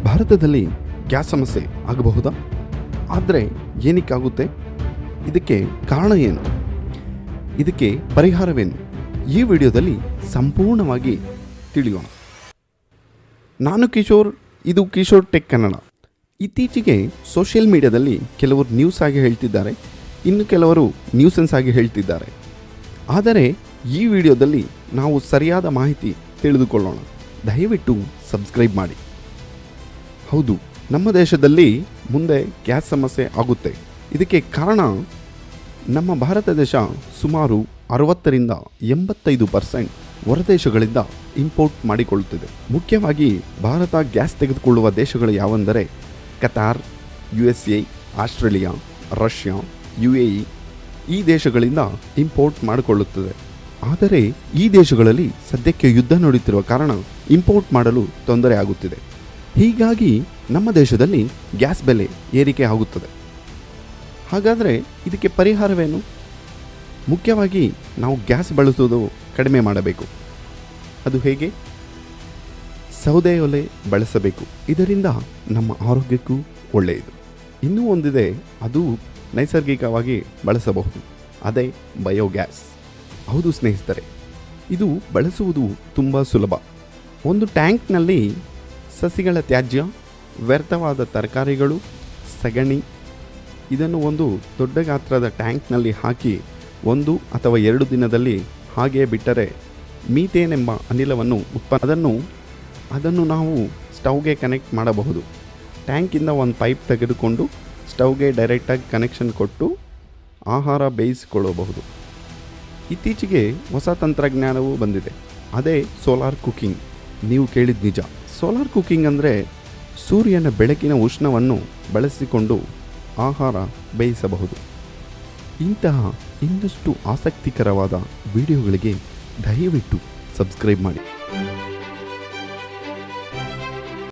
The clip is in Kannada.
ಭಾರತದಲ್ಲಿ ಗ್ಯಾಸ್ ಸಮಸ್ಯೆ ಆಗಬಹುದಾ? ಆದರೆ ಏನಕ್ಕಾಗುತ್ತೆ? ಇದಕ್ಕೆ ಕಾರಣ ಏನು? ಇದಕ್ಕೆ ಪರಿಹಾರವೇನು? ಈ ವಿಡಿಯೋದಲ್ಲಿ ಸಂಪೂರ್ಣವಾಗಿ ತಿಳಿಯೋಣ. ನಾನು ಕಿಶೋರ್, ಇದು ಕಿಶೋರ್ ಟೆಕ್ ಕನ್ನಡ. ಇತ್ತೀಚೆಗೆ ಸೋಷಿಯಲ್ ಮೀಡಿಯಾದಲ್ಲಿ ಕೆಲವರು ನ್ಯೂಸ್ ಆಗಿ ಹೇಳ್ತಿದ್ದಾರೆ, ಇನ್ನು ಕೆಲವರು ನ್ಯೂಸೆನ್ಸ್ ಆಗಿ ಹೇಳ್ತಿದ್ದಾರೆ. ಆದರೆ ಈ ವಿಡಿಯೋದಲ್ಲಿ ನಾವು ಸರಿಯಾದ ಮಾಹಿತಿ ತಿಳಿದುಕೊಳ್ಳೋಣ. ದಯವಿಟ್ಟು ಸಬ್ಸ್ಕ್ರೈಬ್ ಮಾಡಿ. ಹೌದು, ನಮ್ಮ ದೇಶದಲ್ಲಿ ಮುಂದೆ ಗ್ಯಾಸ್ ಸಮಸ್ಯೆ ಆಗುತ್ತೆ. ಇದಕ್ಕೆ ಕಾರಣ ನಮ್ಮ ಭಾರತ ದೇಶ ಸುಮಾರು 60-85% ಹೊರದೇಶಗಳಿಂದ ಇಂಪೋರ್ಟ್ ಮಾಡಿಕೊಳ್ಳುತ್ತಿದೆ. ಮುಖ್ಯವಾಗಿ ಭಾರತ ಗ್ಯಾಸ್ ತೆಗೆದುಕೊಳ್ಳುವ ದೇಶಗಳು ಯಾವೆಂದರೆ Qatar, USA, Australia, Russia, UAE ಈ ದೇಶಗಳಿಂದ ಇಂಪೋರ್ಟ್ ಮಾಡಿಕೊಳ್ಳುತ್ತದೆ. ಆದರೆ ಈ ದೇಶಗಳಲ್ಲಿ ಸದ್ಯಕ್ಕೆ ಯುದ್ಧ ನಡೆಯುತ್ತಿರುವ ಕಾರಣ ಇಂಪೋರ್ಟ್ ಮಾಡಲು ತೊಂದರೆ ಆಗುತ್ತಿದೆ. ಹೀಗಾಗಿ ನಮ್ಮ ದೇಶದಲ್ಲಿ ಗ್ಯಾಸ್ ಬೆಲೆ ಏರಿಕೆ ಆಗುತ್ತದೆ. ಹಾಗಾದರೆ ಇದಕ್ಕೆ ಪರಿಹಾರವೇನು? ಮುಖ್ಯವಾಗಿ ನಾವು ಗ್ಯಾಸ್ ಬಳಸುವುದು ಕಡಿಮೆ ಮಾಡಬೇಕು. ಅದು ಹೇಗೆ? ಸೌದೆ ಒಲೆ ಬಳಸಬೇಕು. ಇದರಿಂದ ನಮ್ಮ ಆರೋಗ್ಯಕ್ಕೂ ಒಳ್ಳೆಯದು. ಇನ್ನೂ ಒಂದಿದೆ, ಅದು ನೈಸರ್ಗಿಕವಾಗಿ ಬಳಸಬಹುದು. ಅದೇ ಬಯೋಗ್ಯಾಸ್. ಹೌದು ಸ್ನೇಹಿತರೆ, ಇದು ಬಳಸುವುದು ತುಂಬ ಸುಲಭ. ಒಂದು ಟ್ಯಾಂಕ್ನಲ್ಲಿ ಸಸಿಗಳ ತ್ಯಾಜ್ಯ, ವ್ಯರ್ಥವಾದ ತರಕಾರಿಗಳು, ಸಗಣಿ ಇದನ್ನು ಒಂದು ದೊಡ್ಡ ಗಾತ್ರದ ಟ್ಯಾಂಕ್ನಲ್ಲಿ ಹಾಕಿ 1 ಅಥವಾ 2 ದಿನದಲ್ಲಿ ಹಾಗೆ ಬಿಟ್ಟರೆ ಮೀಥೇನ್ ಎಂಬ ಅನಿಲವನ್ನು ಅದನ್ನು ನಾವು ಸ್ಟವ್ಗೆ ಕನೆಕ್ಟ್ ಮಾಡಬಹುದು. ಟ್ಯಾಂಕಿಂದ ಒಂದು ಪೈಪ್ ತೆಗೆದುಕೊಂಡು ಸ್ಟವ್ಗೆ ಡೈರೆಕ್ಟಾಗಿ ಕನೆಕ್ಷನ್ ಕೊಟ್ಟು ಆಹಾರ ಬೇಯಿಸಿಕೊಳ್ಳಬಹುದು. ಇತ್ತೀಚೆಗೆ ಹೊಸ ತಂತ್ರಜ್ಞಾನವೂ ಬಂದಿದೆ, ಅದೇ ಸೋಲಾರ್ ಕುಕಿಂಗ್. ನೀವು ಕೇಳಿದ ನಿಜ. ಸೋಲಾರ್ ಕುಕಿಂಗ್ ಅಂದರೆ ಸೂರ್ಯನ ಬೆಳಕಿನ ಉಷ್ಣವನ್ನು ಬಳಸಿಕೊಂಡು ಆಹಾರ ಬೇಯಿಸಬಹುದು. ಇಂತಹ ಇನ್ನಷ್ಟು ಆಸಕ್ತಿಕರವಾದ ವಿಡಿಯೋಗಳಿಗೆ ದಯವಿಟ್ಟು ಸಬ್ಸ್ಕ್ರೈಬ್ ಮಾಡಿ.